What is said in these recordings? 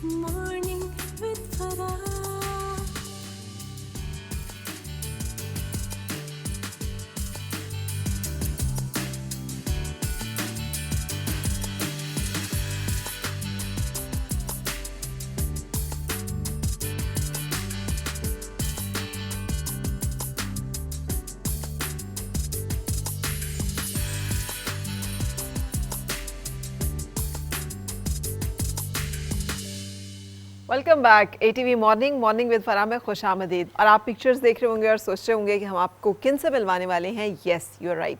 Morning with Farah. Welcome back ATV morning with Farah में खुश आमदीद। और आप पिक्चर्स देख रहे होंगे और सोच रहे होंगे कि हम आपको किन से मिलवाने वाले हैं। Yes, you are right.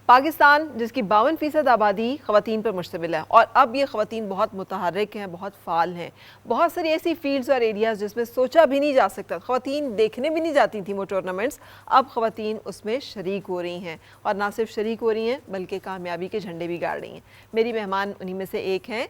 Pakistan जिसकी 52% आबादी ख़वातीन पर मुश्तमिल है और अब ये ख़वातीन बहुत मुतहर्रिक हैं, बहुत फ़ाल हैं। बहुत सारी ऐसी फील्ड्स और एरियाज़ जिसमें सोचा भी नहीं जा सकता, ख़वातीन देखने भी नहीं जाती थी वो टूर्नामेंट्स, अब ख़वातीन उसमें शरीक हो रही हैं। और ना सिर्फ शरीक हो रही हैं बल्कि कामयाबी के झंडे भी गाड़ रही हैं। मेरी मेहमान उन्हीं में से एक हैं।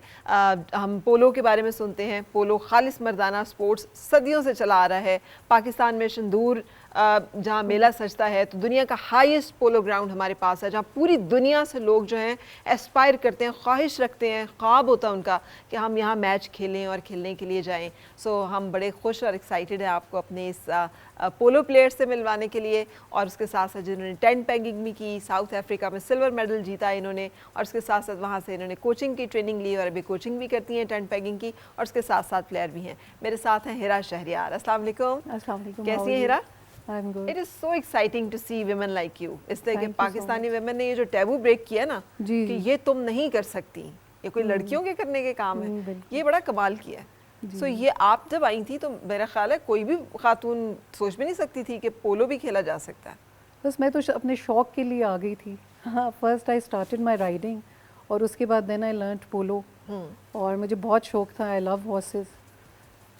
हम पोलो के बारे में सुनते हैं। पोलो खालिस मर्दाना स्पोर्ट्स सदियों से चला आ रहा है। पाकिस्तान में शंदूर जहाँ मेला सजता है, तो दुनिया का हाईएस्ट पोलो ग्राउंड हमारे पास है, जहाँ पूरी दुनिया से लोग जो हैं एस्पायर करते हैं, ख्वाहिश रखते हैं, ख्वाब होता है उनका कि हम यहाँ मैच खेलें और खेलने के लिए जाएं। सो हम बड़े खुश और एक्साइटेड हैं आपको अपने इस पोलो प्लेयर से मिलवाने के लिए। और उसके साथ साथ जिन्होंने टेंट पेगिंग भी की, साउथ अफ्रीका में सिल्वर मेडल जीता इन्होंने, और उसके साथ साथ वहाँ से इन्होंने कोचिंग की ट्रेनिंग ली और अभी कोचिंग भी करती हैं टेंट पेगिंग की, और उसके साथ साथ प्लेयर भी हैं। मेरे साथ हैं हिरा शहरियार। अस्सलाम वालेकुम। कैसी हैं हिरा? I'm good. It is so exciting to see women like you. इसलिए कि Thank you so Pakistani women ने ये जो टैबू ब्रेक किया ना जी कि ये तुम नहीं कर सकती, ये कोई लड़कियों के करने के काम है, बिल्कुल। ये बड़ा कमाल किया है। सो ये आप जब आई थी तो मेरा ख्याल है कोई भी खातून सोच भी नहीं सकती थी कि पोलो भी खेला जा सकता है। बस मैं तो अपने शौक के लिए आ गई थी। हाँ, first I started my riding और उसके बाद देन आई लर्नड पोलो। और मुझे बहुत शौक था, आई लव हॉर्सेस,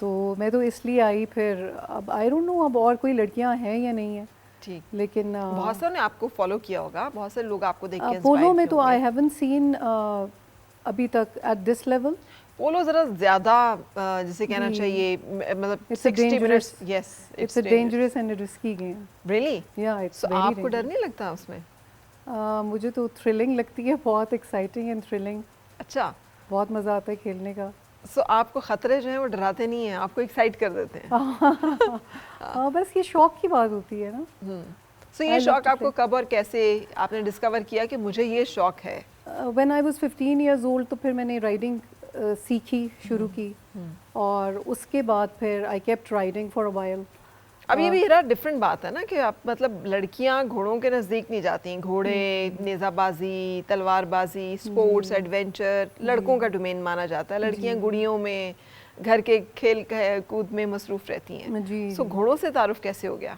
तो मैं तो इसलिए आई। फिर अब आई डोंट नो अब और कोई लड़कियां हैं या नहीं है, ठीक, लेकिन बहुत सारे ने आपको फॉलो किया होगा, बहुत सारे लोग आपको देख के पोलो इंस्पायर में हुए तो आई होंगे। हैवंट सीन अभी तक एट दिस लेवल। पोलो जरा ज्यादा जिसे कहना चाहिए मतलब It's a 60 dangerous- minutes. Yes, it's a dangerous and risky game. Really. या इट्स सो आपको डर नहीं लगता उसमें? मुझे तो थ्रिलिंग लगती है, बहुत एक्साइटिंग एंड थ्रिलिंग, अच्छा, बहुत मज़ा आता है खेलने का। सो आपको खतरे जो हैं वो डराते नहीं हैं, आपको एक्साइट कर देते हैं। हाँ, बस ये शौक की बात होती है ना। सो ये I love शौक to आपको कब और कैसे आपने डिस्कवर किया कि मुझे ये शौक है? When I was 15 years old तो फिर मैंने राइडिंग सीखी, शुरू की, और उसके बाद फिर I kept riding for a while. अब ये भी हीरा डिफरेंट बात है ना कि आप मतलब लड़कियां घोड़ों के नज़दीक नहीं जाती, घोड़े, नेज़ाबाजी, तलवारबाजी, स्पोर्ट्स, एडवेंचर लड़कों का डोमेन माना जाता है। लड़कियां गुड़ियों में, घर के खेल कूद में मसरूफ़ रहती हैं। जी सो घोड़ों से तारुफ कैसे हो गया?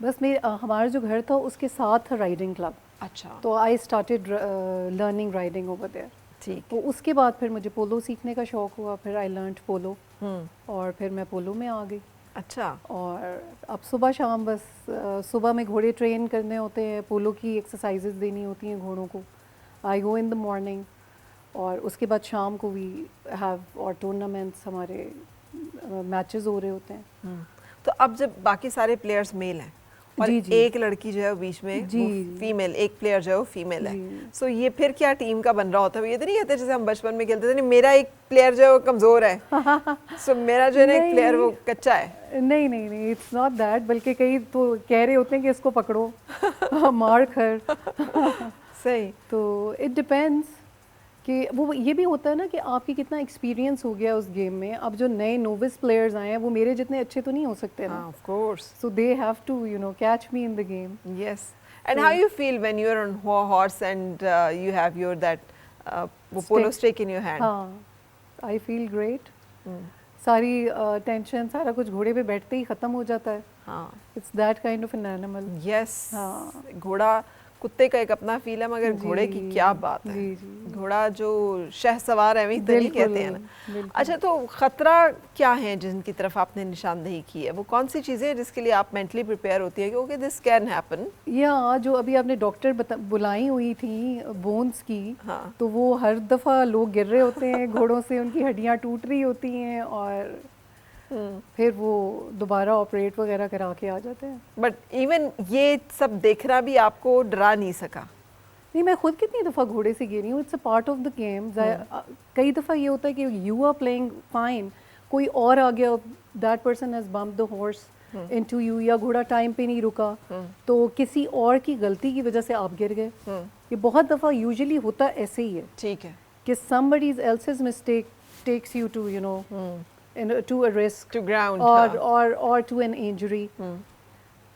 बस मेरे हमारा जो घर था उसके साथ था राइडिंग क्लब, अच्छा, तो I started learning riding over there. ठीक। तो उसके बाद फिर मुझे पोलो सीखने का शौक हुआ, फिर आई लर्नड पोलो, और फिर मैं पोलो में आ गई। अच्छा, और अब सुबह शाम बस सुबह में घोड़े ट्रेन करने होते हैं, पोलो की एक्सरसाइजेज देनी होती हैं घोड़ों को। आई गो इन द मॉर्निंग, और उसके बाद शाम को वी हैव और टूर्नामेंट्स, हमारे मैचेस हो रहे होते हैं। तो अब जब बाकी सारे प्लेयर्स मेल हैं और जी, जी। एक लड़की जो है वो बीच में जी। फीमेल, एक प्लेयर जो है वो फीमेल है, जी। सो ये फिर क्या टीम का बन रहा होता है? ये तो नहीं कहते जैसे हम बचपन में खेलते थे, नहीं मेरा एक प्लेयर जो है वो कमज़ोर है, सो मेरा जो है ना एक प्लेयर वो कच्चा है। नहीं नहीं नहीं, इट्स नॉट दैट, बल्कि कई तो कह रहे होते हैं कि इसको पकड़ो मार कर। सही। तो इट डिपेंड्स कि वो ये भी होता है ना कि आपकी कितना एक्सपीरियंस हो गया उस गेम में। अब जो नए नोविस प्लेयर्स आए हैं वो मेरे जितने अच्छे तो नहीं हो सकते ना, of course. So they have to catch me in the game. Yes, and how you feel when you are on horse and you have your that वो polo stick in your hand? हाँ, I feel great. सारी tension, सारा कुछ घोड़े पे बैठते ही ख़त्म हो जाता है। हाँ, it's that kind of an animal. Yes. हाँ। घोड़ा कुत्ते का एक अपना फील है, मगर घोड़े की क्या बात है। जी, जी। घोड़ा जो शहसवार है वही तो नहीं कहते हैं ना। बिल्कुल। अच्छा, तो खतरा क्या है जिनकी तरफ आपने निशानदेही की है? वो कौन सी चीज़ें हैं जिसके लिए आप मेंटली प्रिपेयर होती है कि ओके दिस कैन हैपन? या जो अभी आपने डॉक्टर बुलाई हुई थी बोन्स की, हाँ। तो वो हर दफ़ा लोग गिर रहे होते हैं घोड़ों से, उनकी हड्डियाँ टूट रही होती हैं, और फिर वो दोबारा ऑपरेट वगैरह करा के आ जाते हैं। बट इवन ये सब देखना भी आपको डरा नहीं सका? नहीं, मैं खुद कितनी दफ़ा घोड़े से गिरी हूँ, it's a part of the game. कई दफ़ा ये होता है कि यू आर प्लेइंग फाइन, कोई और आ गया, that person has bump the horse into you, या घोड़ा टाइम पे नहीं रुका, तो किसी और की गलती की वजह से आप गिर गए। ये बहुत दफ़ा यूजुअली होता ऐसे ही है, ठीक है, कि somebody else's mistake takes you to, you know, to a risk, to ground, or to an injury.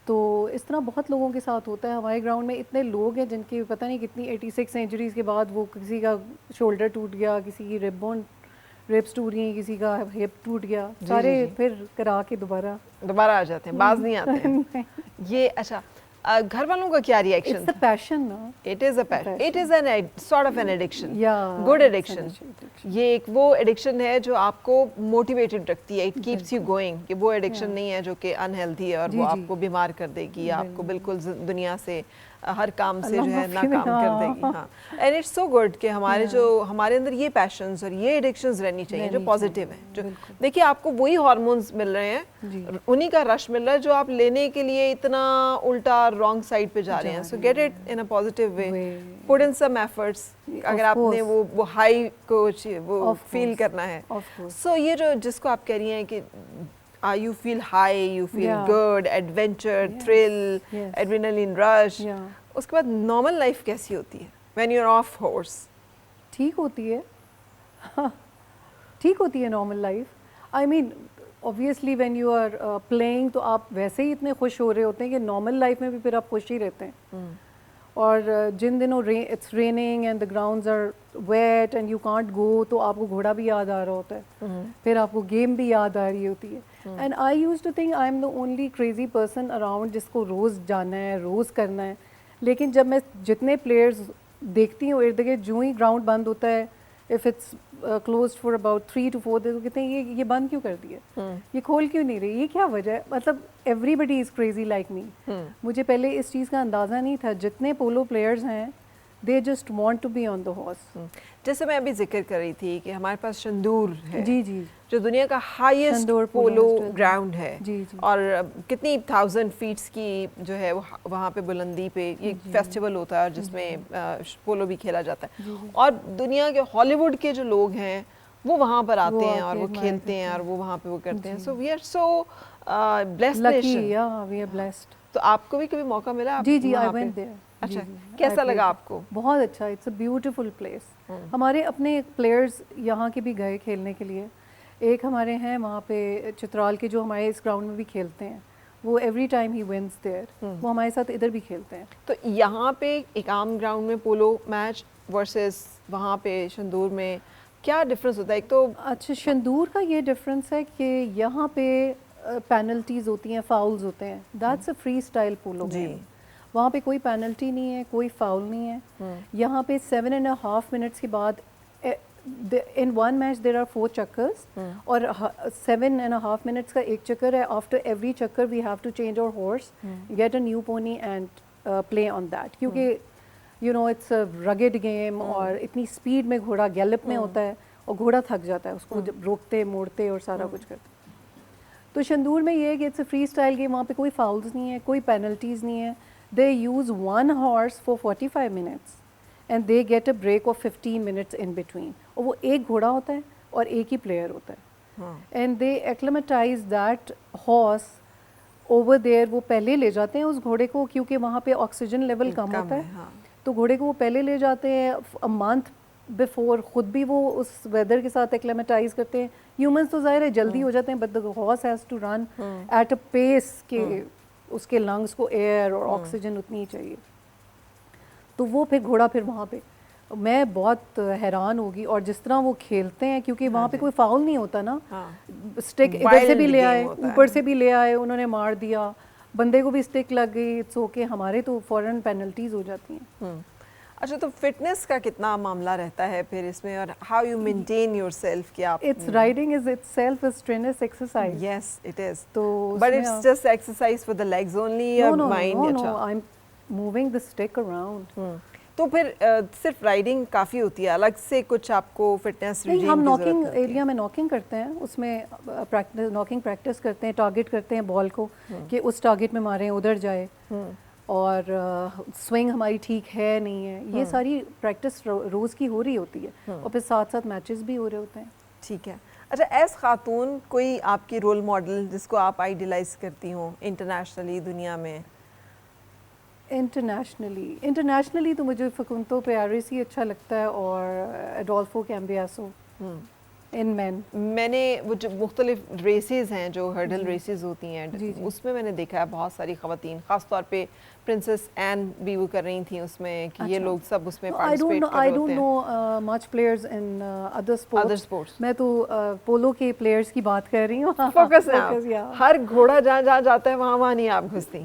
तो इस तरह बहुत लोगों के साथ होता है। हमारे ग्राउंड में इतने लोग हैं जिनकी पता नहीं कितनी 86 इंजरीज के बाद वो किसी का शोल्डर टूट गया, किसी की रिब्स टूट गई, किसी का हिप टूट गया, सारे फिर करा के दोबारा आ जाते हैं, बाज नहीं आते हैं। ये अच्छा, घर वालों का क्या रिएक्शन? इट्स द पैशन ना, it is a passion, it is an sort of an addiction, Yeah, good it's addiction. an addiction. ये एक वो एडिक्शन है जो आपको मोटिवेटेड रखती है, इट कीप्स यू गोइंग, कि वो एडिक्शन नहीं है जो कि अनहेल्दी है और वो आपको बीमार कर देगी, आपको बिल्कुल दुनिया से हर काम से जो है ना काम कर देगी। हाँ, एंड इट्स सो गुड कि हमारे अंदर ये पैशंस और ये एडिक्शंस रहनी चाहिए जो पॉजिटिव है। जो देखिए आपको वही हार्मोन्स मिल रहे हैं, उन्हीं का रश मिल रहा है जो आप लेने के लिए इतना उल्टा रॉन्ग साइड पे जा रहे हैं। So get it in a positive way, put in some efforts, अगर आपने वो हाई को वो फील करना है। सो ये जो जिसको आप कह रही हैं कि you feel high, you feel good, adventure, thrill, adrenaline rush. उसके बाद normal life कैसी होती है when you're off horse? ठीक होती है, ठीक होती है normal life. I mean, obviously when you are playing तो आप वैसे ही इतने खुश हो रहे होते हैं कि normal life में भी फिर आप खुश ही रहते हैं। और जिन दिनों it's raining and the grounds are wet and you can't go, तो आपको घोड़ा भी याद आ रहा होता है, फिर आपको गेम भी याद आ रही होती है। And I used to think I am the only crazy person around जिसको रोज़ जाना है, रोज़ करना है। लेकिन जब मैं जितने प्लेयर्स देखती हूँ इर्द गिर्द, जो ही ग्राउंड बंद होता है, if it's closed for about 3 to 4 days, कहते हैं ये बंद क्यों कर दिया, ये खोल क्यों नहीं रही, ये क्या वजह है? मतलब everybody is crazy like me. मुझे पहले इस चीज़ का अंदाज़ा नहीं था। जितने पोलो प्लेयर्स हैं, they just want to be on the horse. जैसे मैं अभी जिक्र कर रही थी कि हमारे पास शंदूर है, जी जी, जो दुनिया का हाईएस्ट पोलो ग्राउंड है, जी जी, और कितनी 1000 फीट्स की जो है वहाँ पे बुलंदी पे ये फेस्टिवल होता है जिसमें पोलो भी खेला जाता है। और दुनिया के हॉलीवुड के जो लोग हैं वो वहाँ पर आते हैं और वो खेलते हैं और वो वहाँ पे वो करते हैं। So we are so blessed nation, we are blessed. तो आपको भी कभी मौका मिला? जी जी, आई वेंट देयर। अच्छा, कैसा लगा आपको? बहुत अच्छा, इट्स अ ब्यूटीफुल प्लेस। हमारे अपने प्लेयर्स यहाँ के भी गए खेलने के लिए। एक हमारे हैं वहाँ पे चित्राल के, जो हमारे इस ग्राउंड में भी खेलते हैं, वो every time he wins there, वो हमारे साथ इधर भी खेलते हैं। तो यहाँ पे एक आम ग्राउंड में पोलो मैच वर्सेस वहाँ पे शंदूर में क्या डिफरेंस होता है? एक तो अच्छा, शंदूर का ये डिफरेंस है कि यहाँ पे पेनल्टीज होती हैं, फाउल्स होते हैं। That's a free style polo game. वहाँ पे कोई पेनल्टी नहीं है, कोई फाउल नहीं है। यहाँ पे 7.5 मिनट्स के बाद in one match there are 4 चक्कर्स, और 7.5 मिनट्स का एक चक्कर है। आफ्टर एवरी चक्कर we have to change our horse, get a new pony and play on that, क्योंकि you know it's a rugged game और इतनी स्पीड में घोड़ा गैलप में होता है और घोड़ा थक जाता है उसको जब रोकते मोड़ते और सारा कुछ करते। तो शंदूर में ये है कि it's a free style game, वहाँ पे कोई फाउल्स नहीं है, कोई पेनल्टीज़ नहीं है। दे use 1 horse for 45 minutes and they get a break of 15 minutes in between। और वो एक घोड़ा होता है और एक ही प्लेयर होता है, and they acclimatize that horse over there. वो पहले ले जाते हैं उस घोड़े को, क्योंकि वहाँ पे ऑक्सीजन लेवल कम होता है, तो घोड़े को वो पहले ले जाते हैं अ मंथ बिफोर। ख़ुद भी वो उस वेदर के साथ एक्लेमेटाइज करते हैं। ह्यूमंस तो ज़ाहिर है जल्दी हो जाते हैं, but the horse has to run at a pace के उसके लंग्स को एयर और ऑक्सीजन उतनी ही चाहिए। तो वो फिर घोड़ा फिर वहाँ पे, मैं बहुत हैरान होगी। और जिस तरह वो खेलते हैं, क्योंकि वहाँ पे कोई फाउल नहीं होता ना, स्टिक इधर से भी ले आए, ऊपर से भी ले आए, उन्होंने मार दिया, बंदे को भी स्टिक लग गई, इट्स ओके। हमारे तो फौरन पेनल्टीज हो जाती हैं। अच्छा, तो फिटनेस का कितना मामला रहता है फिर इसमें, और हाउ यू मेंटेन योरसेल्फ? कि आप it's riding is itself a strenuous exercise. Yes it is, तो but it's just exercise for the legs only और mind? No, I am moving the stick around. तो फिर सिर्फ राइडिंग काफ़ी होती है, अलग से कुछ आपको फिटनेस नहीं? हम नॉकिंग एरिया में नॉकिंग करते हैं, उसमें नॉकिंग प्रैक्टिस करते हैं, टारगेट करते हैं बॉल को कि उस टारगेट में मारें, उधर जाए। और स्विंग हमारी ठीक है नहीं है, ये सारी प्रैक्टिस रोज़ की हो रही होती है और फिर साथ साथ मैचेस भी हो रहे होते हैं। ठीक है। अच्छा, एज खातून कोई आपकी रोल मॉडल जिसको आप आइडियलाइज करती हो इंटरनेशनली दुनिया में? इंटरनेशनली तो मुझे फकुंतो पेरेस ही अच्छा लगता है और एडोल्फो कैम्बियासो इन मैन। मैंने वो जो मुख्तलिफ रेसेस हैं जो हर्डल रेसेस होती हैं जी, जी। उसमें मैंने देखा है बहुत सारी ख़वातीन, ख़ास तौर पे प्रिंसेस एन भी वो कर रही थी उसमें कि ये अच्छा। लोग सब उसमें आई पार्टिसिपेट डोंट कर रहे होते हैं। No much players in other other sports. Sports मैं तो पोलो के प्लेयर्स की बात कर रही हूँ। फोकस है Focus, आप। yeah. हर घोड़ा जहाँ जहाँ जाता है वहाँ वहाँ नहीं आप घुसती,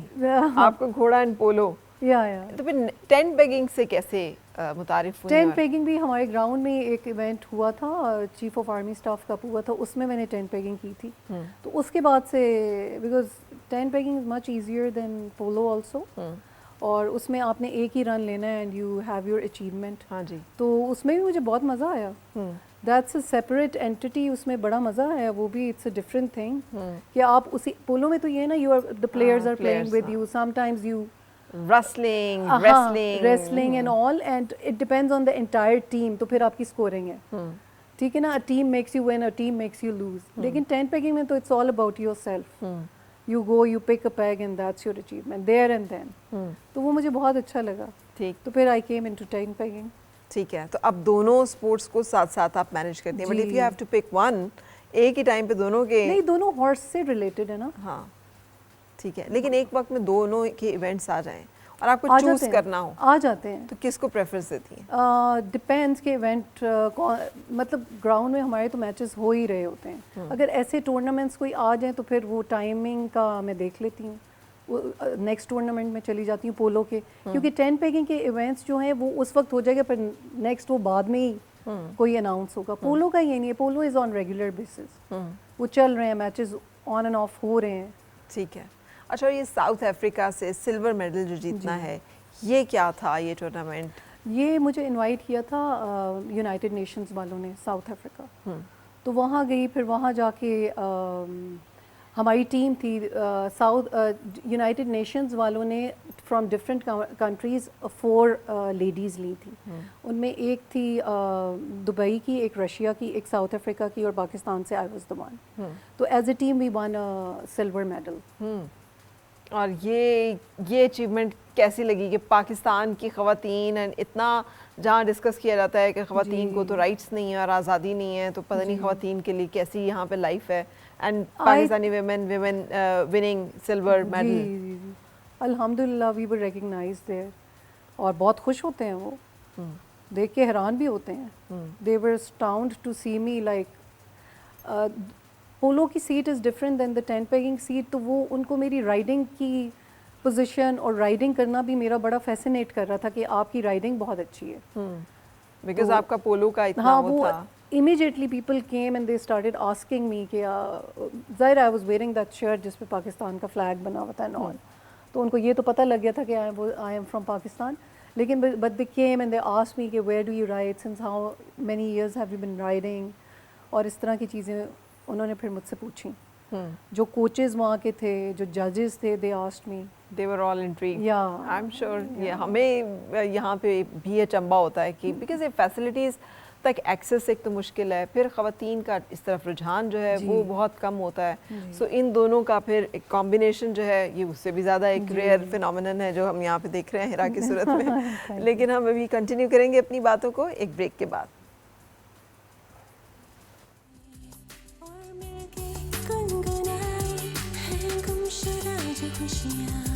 आपको घोड़ा एंड पोलो। या तो फिर टेंट बेगिंग से कैसे मुतारिफ हुई? टेंट पेगिंग भी हमारे ग्राउंड में एक इवेंट हुआ था, chief of army staff cup हुआ था, उसमें मैंने टेंट पेगिंग की थी। तो उसके बाद से because tent pegging is much easier than polo also, और उसमें आपने एक ही रन लेना है and you have your achievement. हाँ जी। तो उसमें भी मुझे बहुत मज़ा आया। दैट्स अ सेपरेट एंटिटी, उसमें बड़ा मज़ा आया, वो भी इट्स अ डिफरेंट थिंग कि आप उसी पोलो में तो ये है ना, you are the players are playing with you, sometimes you wrestling and all, and it depends on the entire team, तो फिर आपकी स्कोरिंग है। ठीक है ना, a team makes you win, a team makes you lose। लेकिन tent pegging में तो it's all about yourself। you go, you pick a peg and that's your achievement there and then। तो वो मुझे बहुत अच्छा लगा। ठीक। तो फिर I came into tent pegging. ठीक है, तो अब दोनों स्पोर्ट्स को साथ साथ आप मैनेज करती हैं, but if you have to pick one, एक ही टाइम पे दोनों के? नहीं, दोनों हॉर्स से रिलेटेड है ना। हाँ ठीक है, लेकिन एक वक्त में दोनों के इवेंट्स आ जाएं और आपको चूज करना हो, आ जाते हैं, तो किसको प्रेफरेंस देती हैं? डिपेंड्स के इवेंट, मतलब ग्राउंड में हमारे तो मैचेस हो ही रहे होते हैं। अगर ऐसे टूर्नामेंट्स कोई आ जाए तो फिर वो टाइमिंग का मैं देख लेती हूँ, नेक्स्ट टूर्नामेंट में चली जाती हूँ पोलो के, क्योंकि टेंट पेगिंग के इवेंट्स जो हैं वो उस वक्त हो जाएगा, पर नेक्स्ट वो बाद में ही कोई अनाउंस होगा। पोलो का ये नहीं है, पोलो इज़ ऑन रेगुलर बेसिस, वो चल रहे हैं मैचेस, ऑन एंड ऑफ हो रहे हैं। ठीक है। अच्छा, ये साउथ अफ्रीका से सिल्वर मेडल जो जीतना है, ये क्या था ये टूर्नामेंट? ये मुझे इनवाइट किया था यूनाइटेड नेशंस वालों ने, साउथ अफ्रीका। तो वहाँ गई, फिर वहाँ जाके हमारी टीम थी, यूनाइटेड नेशंस वालों ने फ्रॉम डिफरेंट कंट्रीज़ 4 लेडीज़ ली थी। उनमें एक थी दुबई की, एक रशिया की, एक साउथ अफ्रीका की और पाकिस्तान से आई वाज द वन। तो as a team we won silver medal. और ये अचीवमेंट कैसी लगी कि पाकिस्तान की ख़वातीन, एंड इतना जहाँ डिस्कस किया जाता है कि ख़वातीन को तो राइट्स नहीं है और आज़ादी नहीं है, तो पता नहीं ख़वातीन के लिए कैसी यहाँ पे लाइफ है, and Pakistani women winning silver medal. अल्हम्दुलिल्लाह वी वर रिकॉग्नाइज्ड देयर, और बहुत खुश होते हैं वो, देख के हैरान भी होते हैं। दे वर अस्टाउंड टू सी मी, लाइक पोलो की seat is different than the tent pegging seat, तो वो उनको मेरी राइडिंग की पोजीशन और राइडिंग करना भी मेरा बड़ा फैसिनेट कर रहा था कि आपकी राइडिंग बहुत अच्छी है। बिकॉज आपका पोलो का इतना हाँ, वो था। immediately people came and they started asking me कि ज़ाहिर I was wearing that shirt जिस पे पाकिस्तान का फ्लैग बना हुआ था and all, तो उनको ये तो पता लग गया था कि I am from Pakistan, लेकिन but they came and they asked me कि where do you ride, since how many years have you been riding, और इस तरह की चीज़ें उन्होंने फिर मुझसे पूछी। जो कोचेस वहाँ के थे, जो जजेस थे, they asked me, they were all intrigued। yeah, I'm sure ये हमें यहाँ पे भी अचंबा होता है कि बिकॉज ये फैसिलिटीज़ तक एक्सेस एक तो मुश्किल है, फिर ख़वातीन का इस तरफ रुझान जो है वो बहुत कम होता है। सो इन दोनों का फिर एक कॉम्बिनेशन जो है ये उससे भी ज़्यादा एक रेयर फिनोमिनन है जो हम यहाँ पे देख रहे हैं हिरा की सूरत में। लेकिन हम अभी कंटिन्यू करेंगे अपनी बातों को एक ब्रेक के बाद। और मिलके गुनगुनाए हैं गुमशुदा जो खुशियाँ।